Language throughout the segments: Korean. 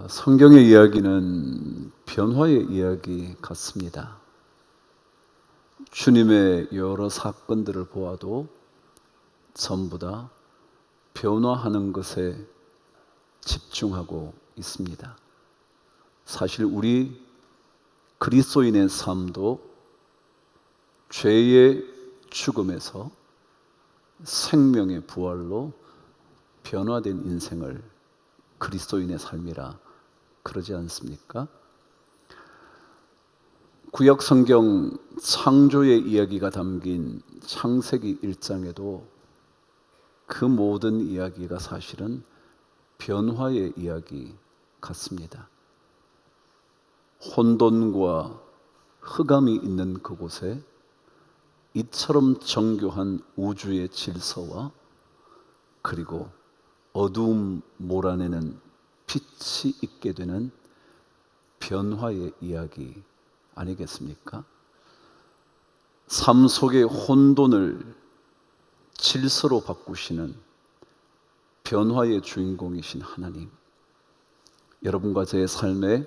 성경의 이야기는 변화의 이야기 같습니다. 주님의 여러 사건들을 보아도 전부 다 변화하는 것에 집중하고 있습니다. 사실 우리 그리스도인의 삶도 죄의 죽음에서 생명의 부활로 변화된 인생을 그리스도인의 삶이라 그러지 않습니까? 구약 성경 창조의 이야기가 담긴 창세기 1장에도 그 모든 이야기가 사실은 변화의 이야기 같습니다. 혼돈과 흑암이 있는 그곳에 이처럼 정교한 우주의 질서와 그리고 어두움 몰아내는 빛이 있게 되는 변화의 이야기 아니겠습니까? 삶 속의 혼돈을 질서로 바꾸시는 변화의 주인공이신 하나님, 여러분과 제 삶에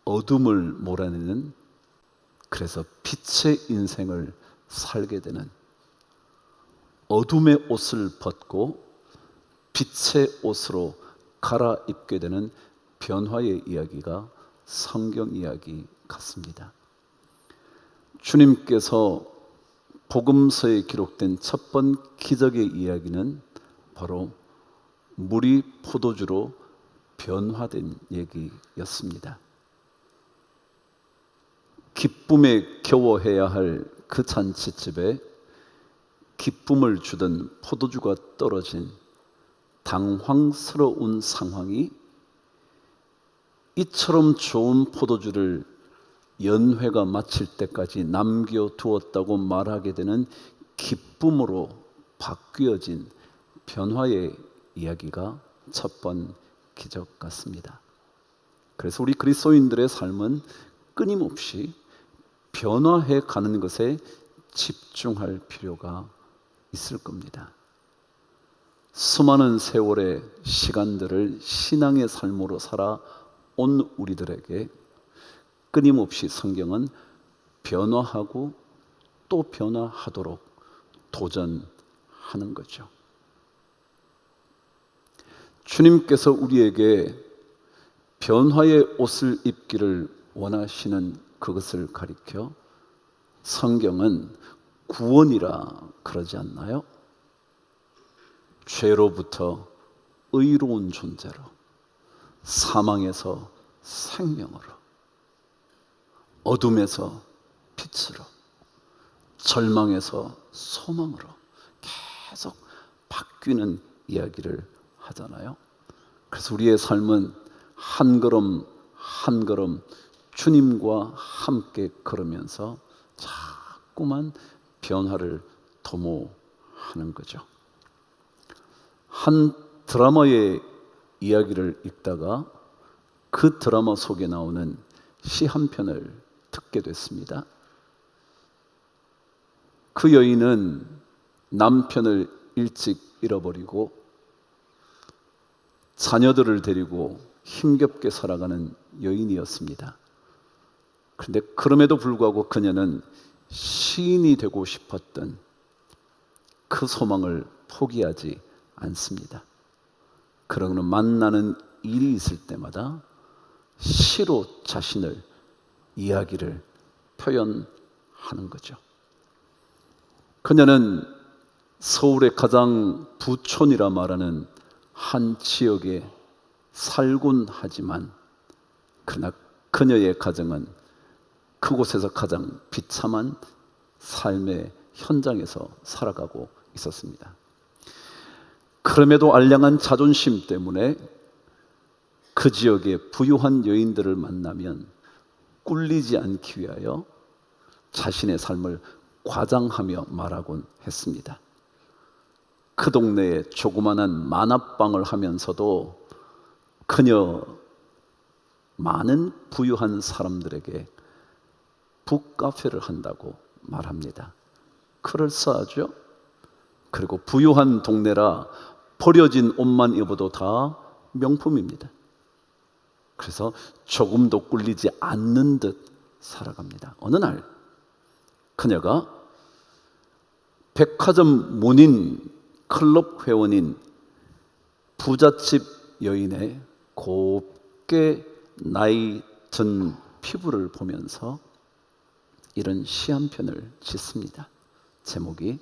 어둠을 몰아내는, 그래서 빛의 인생을 살게 되는, 어둠의 옷을 벗고 빛의 옷으로 갈아입게 되는 변화의 이야기가 성경 이야기 같습니다. 주님께서 복음서에 기록된 첫 번 기적의 이야기는 바로 물이 포도주로 변화된 얘기였습니다. 기쁨에 겨워해야 할 그 잔치집에 기쁨을 주던 포도주가 떨어진 당황스러운 상황이 이처럼 좋은 포도주를 연회가 마칠 때까지 남겨두었다고 말하게 되는 기쁨으로 바뀌어진 변화의 이야기가 첫 번 기적 같습니다. 그래서 우리 그리스도인들의 삶은 끊임없이 변화해 가는 것에 집중할 필요가 있을 겁니다. 수많은 세월의 시간들을 신앙의 삶으로 살아온 우리들에게 끊임없이 성경은 변화하고 또 변화하도록 도전하는 거죠. 주님께서 우리에게 변화의 옷을 입기를 원하시는 그것을 가리켜 성경은 구원이라 그러지 않나요? 죄로부터 의로운 존재로, 사망에서 생명으로, 어둠에서 빛으로, 절망에서 소망으로 계속 바뀌는 이야기를 하잖아요. 그래서 우리의 삶은 한 걸음 한 걸음 주님과 함께 걸으면서 자꾸만 변화를 도모하는 거죠. 한 드라마의 이야기를 읽다가 그 드라마 속에 나오는 시 한 편을 듣게 됐습니다. 그 여인은 남편을 일찍 잃어버리고 자녀들을 데리고 힘겹게 살아가는 여인이었습니다. 그런데 그럼에도 불구하고 그녀는 시인이 되고 싶었던 그 소망을 포기하지 않습니다. 그러고는 만나는 일이 있을 때마다 시로 자신을, 이야기를 표현하는 거죠. 그녀는 서울의 가장 부촌이라 말하는 한 지역에 살곤 하지만 그러나 그녀의 가정은 그곳에서 가장 비참한 삶의 현장에서 살아가고 있었습니다. 그럼에도 알량한 자존심 때문에 그 지역의 부유한 여인들을 만나면 꿀리지 않기 위하여 자신의 삶을 과장하며 말하곤 했습니다. 그 동네에 조그마한 만화방을 하면서도 그녀 많은 부유한 사람들에게 북카페를 한다고 말합니다. 그럴싸하죠? 그리고 부유한 동네라 버려진 옷만 입어도 다 명품입니다. 그래서 조금도 꿀리지 않는 듯 살아갑니다. 어느 날 그녀가 백화점 문인, 클럽 회원인 부잣집 여인의 곱게 나이 든 피부를 보면서 이런 시 한 편을 짓습니다. 제목이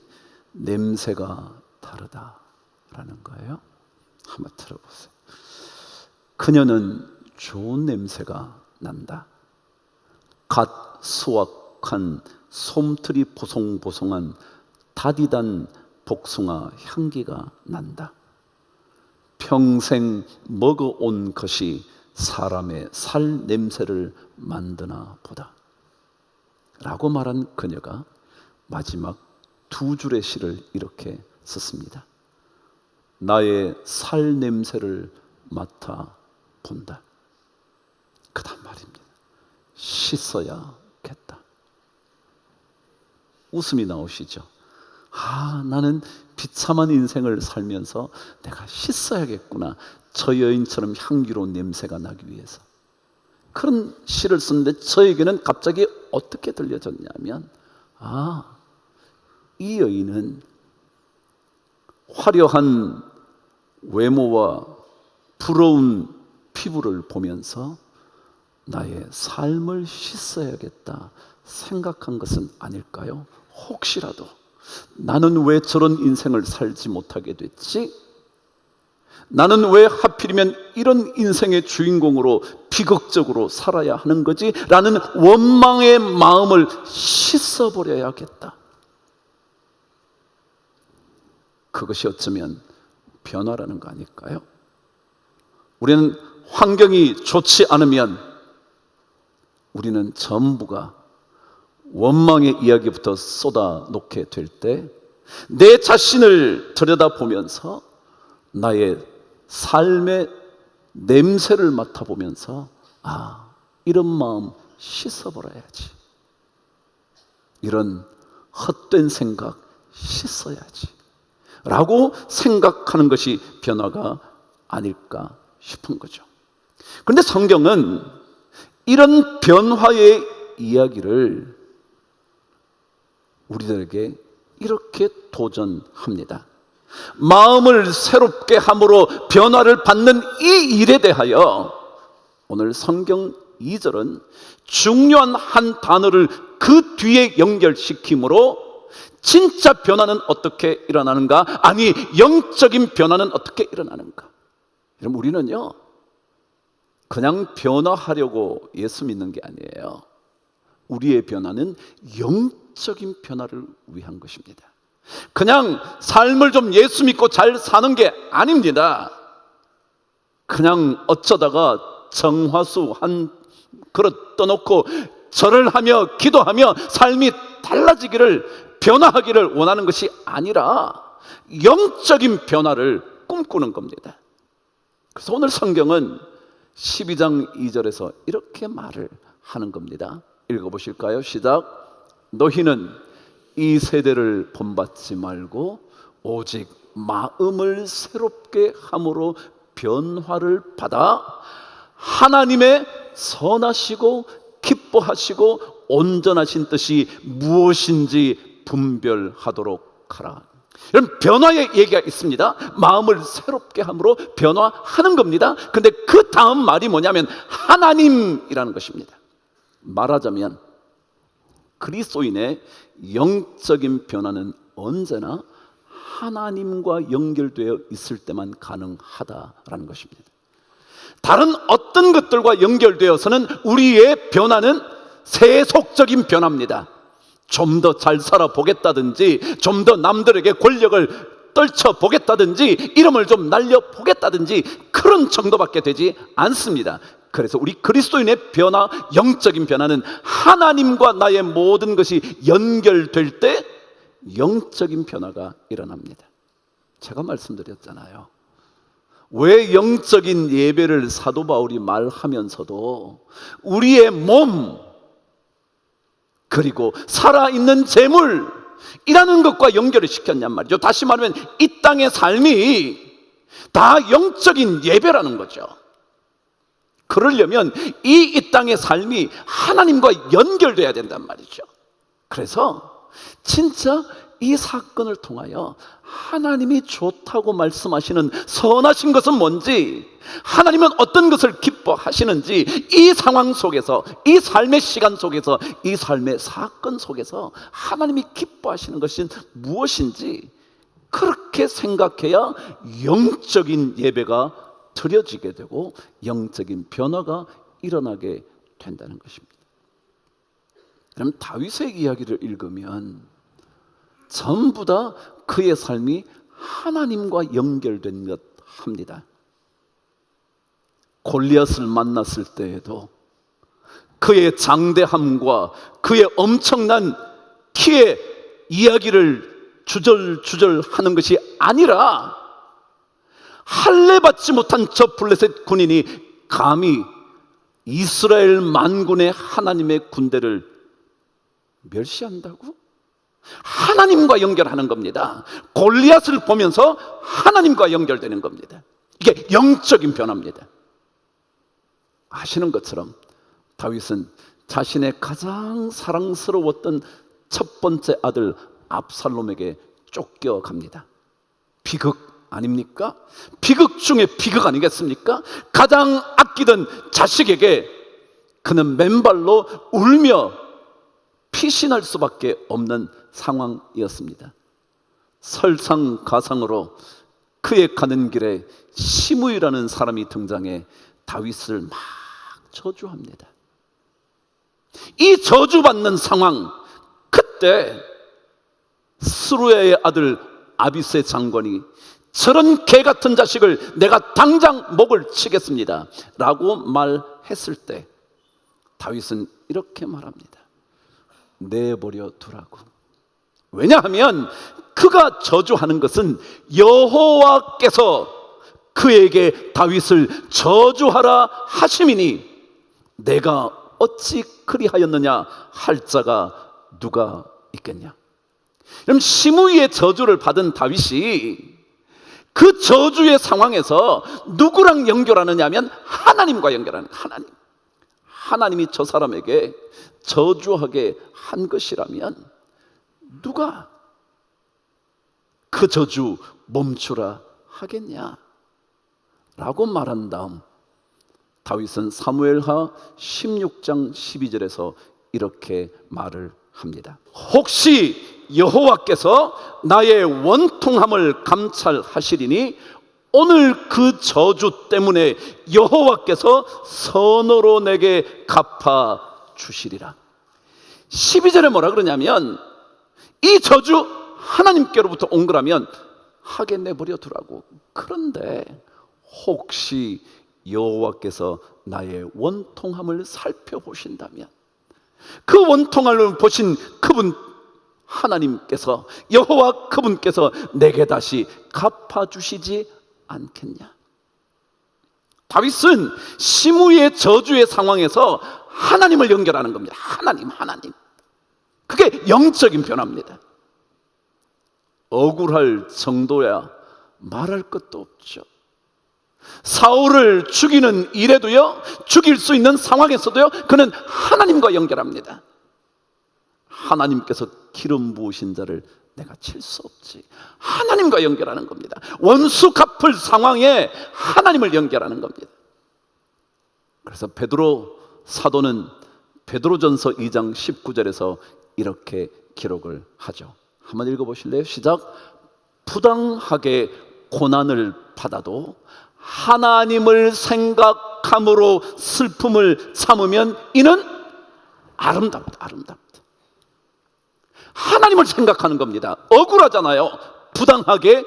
냄새가 다르다라는 거예요. 한번 들어보세요. 그녀는 좋은 냄새가 난다. 갓 수확한 솜털이 보송보송한 다디단 복숭아 향기가 난다. 평생 먹어온 것이 사람의 살 냄새를 만드나 보다 라고 말한 그녀가 마지막 두 줄의 시를 이렇게 썼습니다. 나의 살 냄새를 맡아 본다. 그 다음 말입니다. 씻어야겠다. 웃음이 나오시죠? 나는 비참한 인생을 살면서 내가 씻어야겠구나. 저 여인처럼 향기로운 냄새가 나기 위해서. 그런 시를 썼는데 저에게는 갑자기 어떻게 들려졌냐면 이 여인은 화려한 외모와 부러운 피부를 보면서 나의 삶을 씻어야겠다 생각한 것은 아닐까요? 혹시라도 나는 왜 저런 인생을 살지 못하게 됐지? 나는 왜 하필이면 이런 인생의 주인공으로 비극적으로 살아야 하는 거지? 라는 원망의 마음을 씻어버려야겠다. 그것이 어쩌면 변화라는 거 아닐까요? 우리는 환경이 좋지 않으면 우리는 전부가 원망의 이야기부터 쏟아놓게 될 때 내 자신을 들여다보면서 나의 삶의 냄새를 맡아보면서 이런 마음 씻어버려야지, 이런 헛된 생각 씻어야지 라고 생각하는 것이 변화가 아닐까 싶은 거죠. 그런데 성경은 이런 변화의 이야기를 우리들에게 이렇게 도전합니다. 마음을 새롭게 함으로 변화를 받는 이 일에 대하여 오늘 성경 2절은 중요한 한 단어를 그 뒤에 연결시키므로 진짜 변화는 어떻게 일어나는가? 아니, 영적인 변화는 어떻게 일어나는가? 여러분, 우리는요 그냥 변화하려고 예수 믿는 게 아니에요. 우리의 변화는 영적인 변화를 위한 것입니다. 그냥 삶을 좀 예수 믿고 잘 사는 게 아닙니다. 그냥 어쩌다가 정화수 한 그릇 떠놓고 절을 하며 기도하며 삶이 달라지기를, 변화하기를 원하는 것이 아니라 영적인 변화를 꿈꾸는 겁니다. 그래서 오늘 성경은 12장 2절에서 이렇게 말을 하는 겁니다. 읽어보실까요? 시작. 너희는 이 세대를 본받지 말고 오직 마음을 새롭게 함으로 변화를 받아 하나님의 선하시고 기뻐하시고 온전하신 뜻이 무엇인지 분별하도록 하라. 이런 변화의 얘기가 있습니다. 마음을 새롭게 함으로 변화하는 겁니다. 근데 그 다음 말이 뭐냐면 하나님이라는 것입니다. 말하자면 그리스도인의 영적인 변화는 언제나 하나님과 연결되어 있을 때만 가능하다라는 것입니다. 다른 어떤 것들과 연결되어서는 우리의 변화는 세속적인 변화입니다. 좀 더 잘 살아보겠다든지, 좀 더 남들에게 권력을 떨쳐보겠다든지, 이름을 좀 날려보겠다든지 그런 정도밖에 되지 않습니다. 그래서 우리 그리스도인의 변화, 영적인 변화는 하나님과 나의 모든 것이 연결될 때 영적인 변화가 일어납니다. 제가 말씀드렸잖아요. 왜 영적인 예배를 사도 바울이 말하면서도 우리의 몸 그리고 살아있는 재물이라는 것과 연결을 시켰냔 말이죠. 다시 말하면 이 땅의 삶이 다 영적인 예배라는 거죠. 그러려면 이 땅의 삶이 하나님과 연결돼야 된단 말이죠. 그래서 진짜 이 사건을 통하여 하나님이 좋다고 말씀하시는 선하신 것은 뭔지, 하나님은 어떤 것을 기뻐하시는지, 이 상황 속에서, 이 삶의 시간 속에서, 이 삶의 사건 속에서 하나님이 기뻐하시는 것이 무엇인지 그렇게 생각해야 영적인 예배가 드려지게 되고 영적인 변화가 일어나게 된다는 것입니다. 그럼 다윗의 이야기를 읽으면 전부 다 그의 삶이 하나님과 연결된 것 합니다. 골리앗을 만났을 때에도 그의 장대함과 그의 엄청난 키의 이야기를 주절주절 하는 것이 아니라, 할례 받지 못한 저 블레셋 군인이 감히 이스라엘 만군의 하나님의 군대를 멸시한다고? 하나님과 연결하는 겁니다. 골리앗을 보면서 하나님과 연결되는 겁니다. 이게 영적인 변화입니다. 아시는 것처럼 다윗은 자신의 가장 사랑스러웠던 첫 번째 아들 압살롬에게 쫓겨갑니다. 비극 아닙니까? 비극 중에 비극 아니겠습니까? 가장 아끼던 자식에게 그는 맨발로 울며 피신할 수밖에 없는 상황이었습니다. 설상가상으로 그의 가는 길에 시므이라는 사람이 등장해 다윗을 막 저주합니다. 이 저주받는 상황, 그때 스루야의 아들 아비새 장관이 저런 개 같은 자식을 내가 당장 목을 치겠습니다 라고 말했을 때 다윗은 이렇게 말합니다. 내버려 두라고. 왜냐하면 그가 저주하는 것은 여호와께서 그에게 다윗을 저주하라 하심이니 내가 어찌 그리하였느냐 할 자가 누가 있겠냐. 그럼 시므이의 저주를 받은 다윗이 그 저주의 상황에서 누구랑 연결하느냐 하면 하나님과 연결하는 거예요. 하나님이 저 사람에게 저주하게 한 것이라면 누가 그 저주 멈추라 하겠냐 라고 말한 다음 다윗은 사무엘하 16장 12절에서 이렇게 말을 합니다. 혹시 여호와께서 나의 원통함을 감찰하시리니 오늘 그 저주 때문에 여호와께서 선으로 내게 갚아 주시리라. 12절에 뭐라 그러냐면 이 저주 하나님께로부터 온 거라면 하게 내버려 두라고. 그런데 혹시 여호와께서 나의 원통함을 살펴보신다면 그 원통함을 보신 그분 하나님께서, 여호와 그분께서 내게 다시 갚아주시지 않겠냐. 다윗은 시므이의 저주의 상황에서 하나님을 연결하는 겁니다. 하나님. 그게 영적인 변화입니다. 억울할 정도야 말할 것도 없죠. 사울을 죽이는 일에도요, 죽일 수 있는 상황에서도요, 그는 하나님과 연결합니다. 하나님께서 기름 부으신 자를 내가 칠 수 없지. 하나님과 연결하는 겁니다. 원수 갚을 상황에 하나님을 연결하는 겁니다. 그래서 베드로 사도는 베드로전서 2장 19절에서 이렇게 기록을 하죠. 한번 읽어보실래요? 시작. 부당하게 고난을 받아도 하나님을 생각함으로 슬픔을 참으면 이는 아름답다. 하나님을 생각하는 겁니다. 억울하잖아요. 부당하게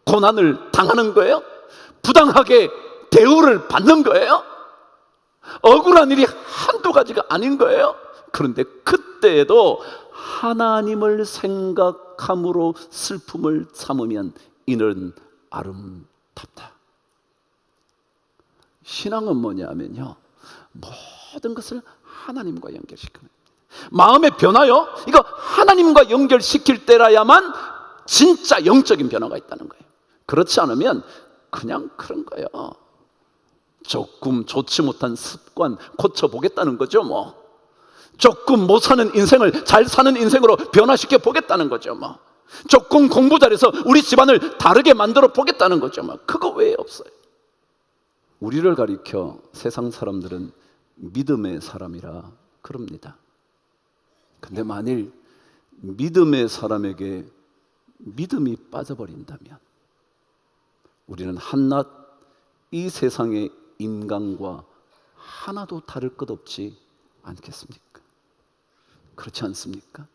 고난을 당하는 거예요. 부당하게 대우를 받는 거예요. 억울한 일이 한두 가지가 아닌 거예요. 그런데 그때에도 하나님을 생각함으로 슬픔을 참으면 이는 아름답다. 신앙은 뭐냐면요, 모든 것을 하나님과 연결시키는, 마음의 변화요, 이거 하나님과 연결시킬 때라야만 진짜 영적인 변화가 있다는 거예요. 그렇지 않으면 그냥 그런 거예요. 조금 좋지 못한 습관 고쳐보겠다는 거죠. 조금 못 사는 인생을 잘 사는 인생으로 변화시켜 보겠다는 거죠. 조금 공부 잘해서 우리 집안을 다르게 만들어 보겠다는 거죠. 그거 외에 없어요. 우리를 가리켜 세상 사람들은 믿음의 사람이라 그럽니다. 근데 만일 믿음의 사람에게 믿음이 빠져버린다면 우리는 한낱 이 세상의 인간과 하나도 다를 것 없지 않겠습니까? 그렇지 않습니까?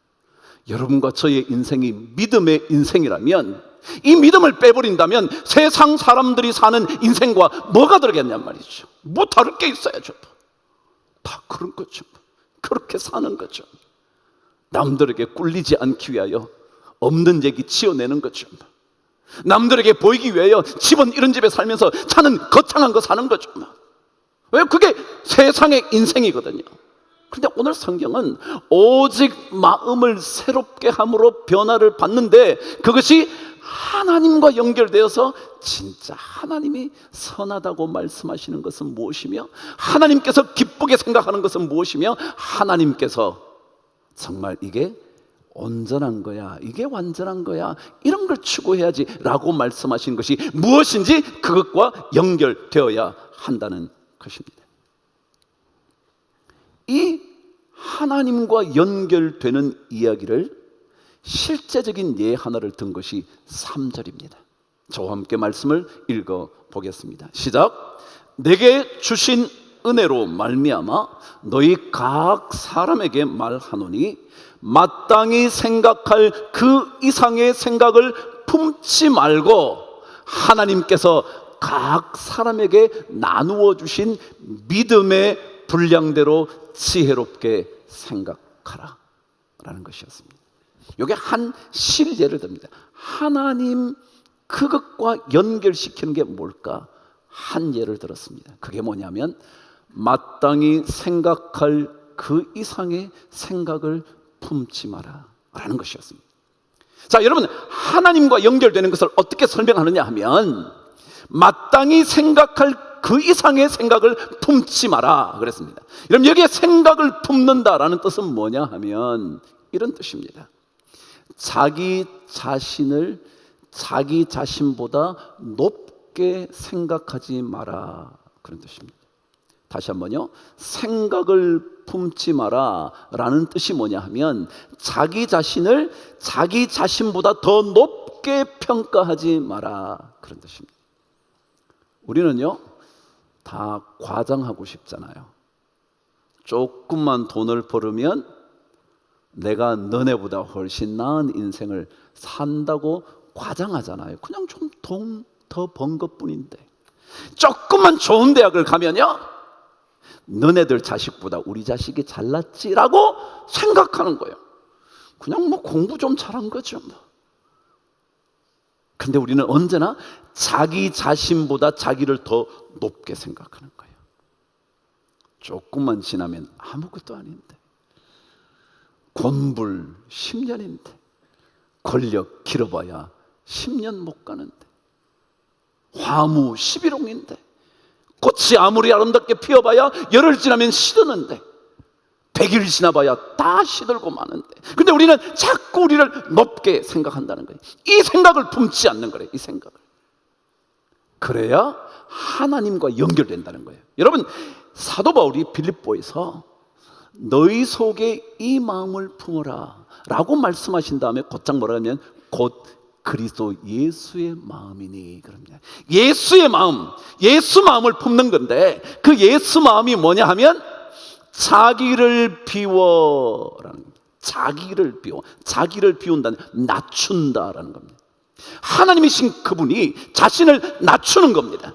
여러분과 저의 인생이 믿음의 인생이라면, 이 믿음을 빼버린다면 세상 사람들이 사는 인생과 뭐가 다르겠냔 말이죠. 뭐 다를 게 있어야죠. 다 그런 거죠. 그렇게 사는 거죠. 남들에게 꿀리지 않기 위하여 없는 얘기 지어내는 거죠. 남들에게 보이기 위하여 집은 이런 집에 살면서 차는 거창한 거 사는 거죠. 왜? 그게 세상의 인생이거든요. 그런데 오늘 성경은 오직 마음을 새롭게 함으로 변화를 받는데, 그것이 하나님과 연결되어서 진짜 하나님이 선하다고 말씀하시는 것은 무엇이며, 하나님께서 기쁘게 생각하는 것은 무엇이며, 하나님께서 정말 이게 온전한 거야, 이게 완전한 거야, 이런 걸 추구해야지 라고 말씀하신 것이 무엇인지 그것과 연결되어야 한다는 것입니다. 이 하나님과 연결되는 이야기를 실제적인 예 하나를 든 것이 3절입니다. 저와 함께 말씀을 읽어보겠습니다. 시작. 내게 주신 은혜로 말미암아 너희 각 사람에게 말하노니 마땅히 생각할 그 이상의 생각을 품지 말고 하나님께서 각 사람에게 나누어 주신 믿음의 분량대로 지혜롭게 생각하라 라는 것이었습니다. 이게 한 실예를 듭니다. 하나님 그것과 연결시키는 게 뭘까? 한 예를 들었습니다. 그게 뭐냐면 마땅히 생각할 그 이상의 생각을 품지 마라 라는 것이었습니다. 자, 여러분, 하나님과 연결되는 것을 어떻게 설명하느냐 하면 마땅히 생각할 그 이상의 생각을 품지 마라 그랬습니다. 여러분, 여기에 생각을 품는다라는 뜻은 뭐냐 하면 이런 뜻입니다. 자기 자신을 자기 자신보다 높게 생각하지 마라, 그런 뜻입니다. 다시 한번요. 생각을 품지 마라 라는 뜻이 뭐냐 하면 자기 자신을 자기 자신보다 더 높게 평가하지 마라, 그런 뜻입니다. 우리는요 다 과장하고 싶잖아요. 조금만 돈을 벌으면 내가 너네보다 훨씬 나은 인생을 산다고 과장하잖아요. 그냥 좀 돈 더 번 것뿐인데. 조금만 좋은 대학을 가면요 너네들 자식보다 우리 자식이 잘났지라고 생각하는 거예요. 그냥 공부 좀 잘한 거죠. 근데 우리는 언제나 자기 자신보다 자기를 더 높게 생각하는 거예요. 조금만 지나면 아무것도 아닌데, 권불 10년인데, 권력 길어봐야 10년 못 가는데, 화무 11홍인데, 꽃이 아무리 아름답게 피어봐야 열흘 지나면 시드는데, 100일 지나봐야 다 시들고 마는데, 근데 우리는 자꾸 우리를 높게 생각한다는 거예요. 이 생각을 품지 않는 거예요. 이 생각을. 그래야 하나님과 연결된다는 거예요. 여러분, 사도 바울이 빌립보에서 너희 속에 이 마음을 품어라 라고 말씀하신 다음에 곧장 뭐라 하면 곧 그리스도 예수의 마음이니 그럽니다. 예수의 마음, 예수 마음을 품는 건데 그 예수 마음이 뭐냐 하면 자기를 비워라는 겁니다. 자기를 비워, 자기를 비운다는, 낮춘다라는 겁니다. 하나님이신 그분이 자신을 낮추는 겁니다.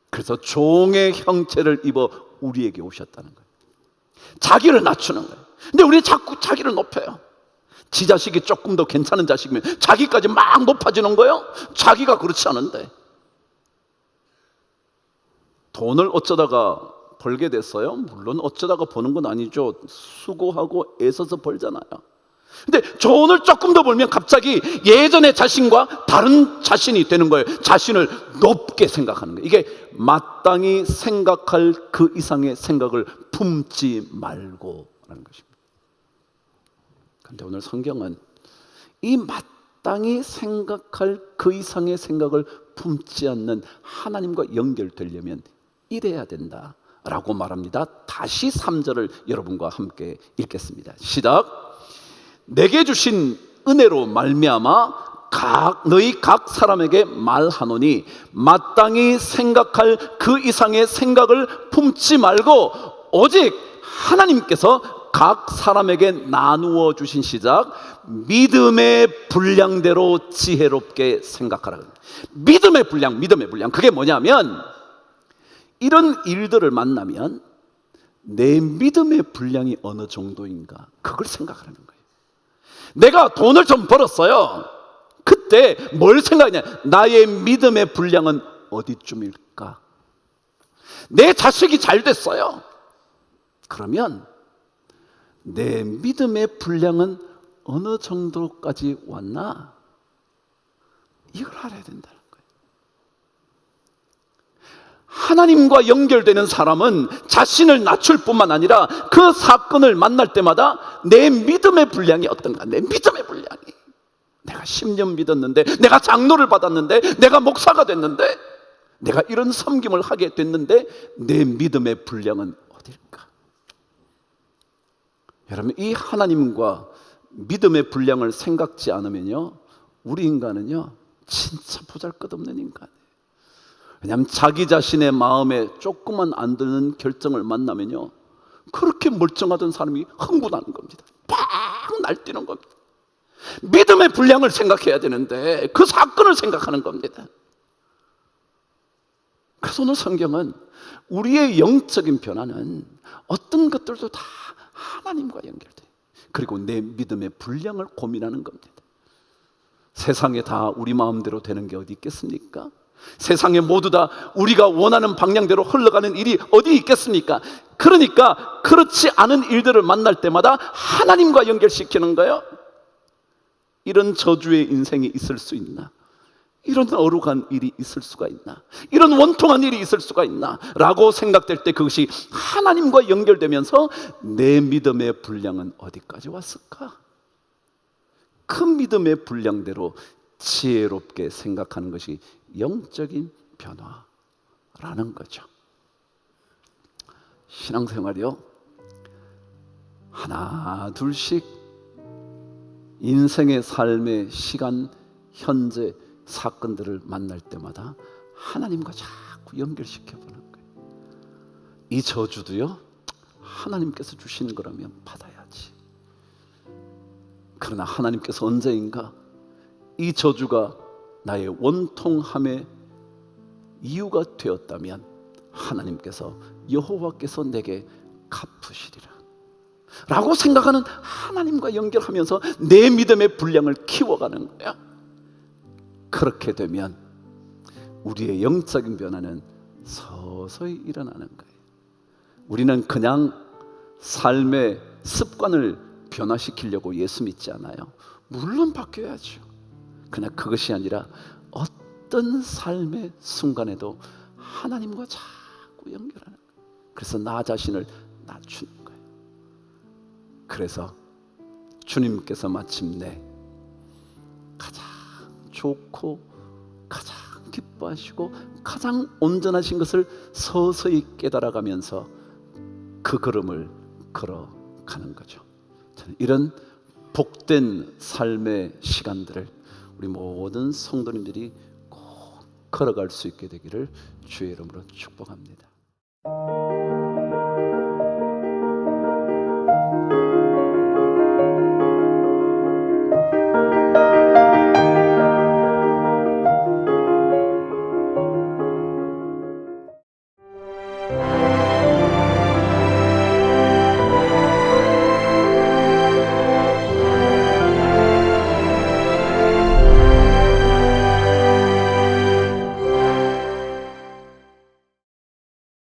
그래서 종의 형체를 입어 우리에게 오셨다는 거예요. 자기를 낮추는 거예요. 근데 우리는 자꾸 자기를 높여요. 지 자식이 조금 더 괜찮은 자식이면 자기까지 막 높아지는 거예요. 자기가 그렇지 않은데. 돈을 어쩌다가 벌게 됐어요? 물론 어쩌다가 버는 건 아니죠. 수고하고 애써서 벌잖아요. 근데 돈을 조금 더 벌면 갑자기 예전의 자신과 다른 자신이 되는 거예요. 자신을 높게 생각하는 거예요. 이게 마땅히 생각할 그 이상의 생각을 품지 말고 라는 것입니다. 그런데 오늘 성경은 이 마땅히 생각할 그 이상의 생각을 품지 않는 하나님과 연결되려면 이래야 된다 라고 말합니다. 다시 3절을 여러분과 함께 읽겠습니다. 시작. 내게 주신 은혜로 말미암아 너희 각 사람에게 말하노니 마땅히 생각할 그 이상의 생각을 품지 말고 오직 하나님께서 각 사람에게 나누어 주신 시작 믿음의 분량대로 지혜롭게 생각하라. 믿음의 분량 그게 뭐냐면 이런 일들을 만나면 내 믿음의 분량이 어느 정도인가 그걸 생각하는 거예요. 내가 돈을 좀 벌었어요. 그때 뭘 생각하냐? 나의 믿음의 분량은 어디쯤일까? 내 자식이 잘 됐어요. 그러면 내 믿음의 분량은 어느 정도까지 왔나? 이걸 알아야 된다는 거예요. 하나님과 연결되는 사람은 자신을 낮출 뿐만 아니라 그 사건을 만날 때마다 내 믿음의 분량이 어떤가? 내 믿음의 분량이 내가 10년 믿었는데, 내가 장로를 받았는데, 내가 목사가 됐는데, 내가 이런 섬김을 하게 됐는데 내 믿음의 분량은 어딜까? 여러분, 이 하나님과 믿음의 분량을 생각지 않으면요, 우리 인간은요 진짜 보잘것없는 인간이에요. 왜냐하면 자기 자신의 마음에 조금만 안 드는 결정을 만나면요 그렇게 멀쩡하던 사람이 흥분하는 겁니다. 팍 날뛰는 겁니다. 믿음의 분량을 생각해야 되는데 그 사건을 생각하는 겁니다. 그래서 오늘 성경은 우리의 영적인 변화는 어떤 것들도 다 하나님과 연결돼요. 그리고 내 믿음의 분량을 고민하는 겁니다. 세상에 다 우리 마음대로 되는 게 어디 있겠습니까? 세상에 모두 다 우리가 원하는 방향대로 흘러가는 일이 어디 있겠습니까? 그러니까 그렇지 않은 일들을 만날 때마다 하나님과 연결시키는 거예요. 이런 저주의 인생이 있을 수 있나? 이런 어룩한 일이 있을 수가 있나? 이런 원통한 일이 있을 수가 있나? 라고 생각될 때 그것이 하나님과 연결되면서 내 믿음의 분량은 어디까지 왔을까? 그 믿음의 분량대로 지혜롭게 생각하는 것이 영적인 변화라는 거죠. 신앙생활이요, 하나 둘씩 인생의 삶의 시간, 현재 사건들을 만날 때마다 하나님과 자꾸 연결시켜보는 거예요. 이 저주도요 하나님께서 주시는 거라면 받아야지. 그러나 하나님께서 언제인가 이 저주가 나의 원통함의 이유가 되었다면 하나님께서 여호와께서 내게 갚으시리라 라고 생각하는 하나님과 연결하면서 내 믿음의 분량을 키워가는 거야. 그렇게 되면 우리의 영적인 변화는 서서히 일어나는 거예요. 우리는 그냥 삶의 습관을 변화시키려고 예수 믿지 않아요. 물론 바뀌어야죠. 그러나 그것이 아니라 어떤 삶의 순간에도 하나님과 자꾸 연결하는 거예요. 그래서 나 자신을 낮추는 거예요. 그래서 주님께서 마침내 가장 좋고 가장 기뻐하시고 가장 온전하신 것을 서서히 깨달아가면서 그 걸음을 걸어가는 거죠. 저는 이런 복된 삶의 시간들을 우리 모든 성도님들이 꼭 걸어갈 수 있게 되기를 주의 이름으로 축복합니다.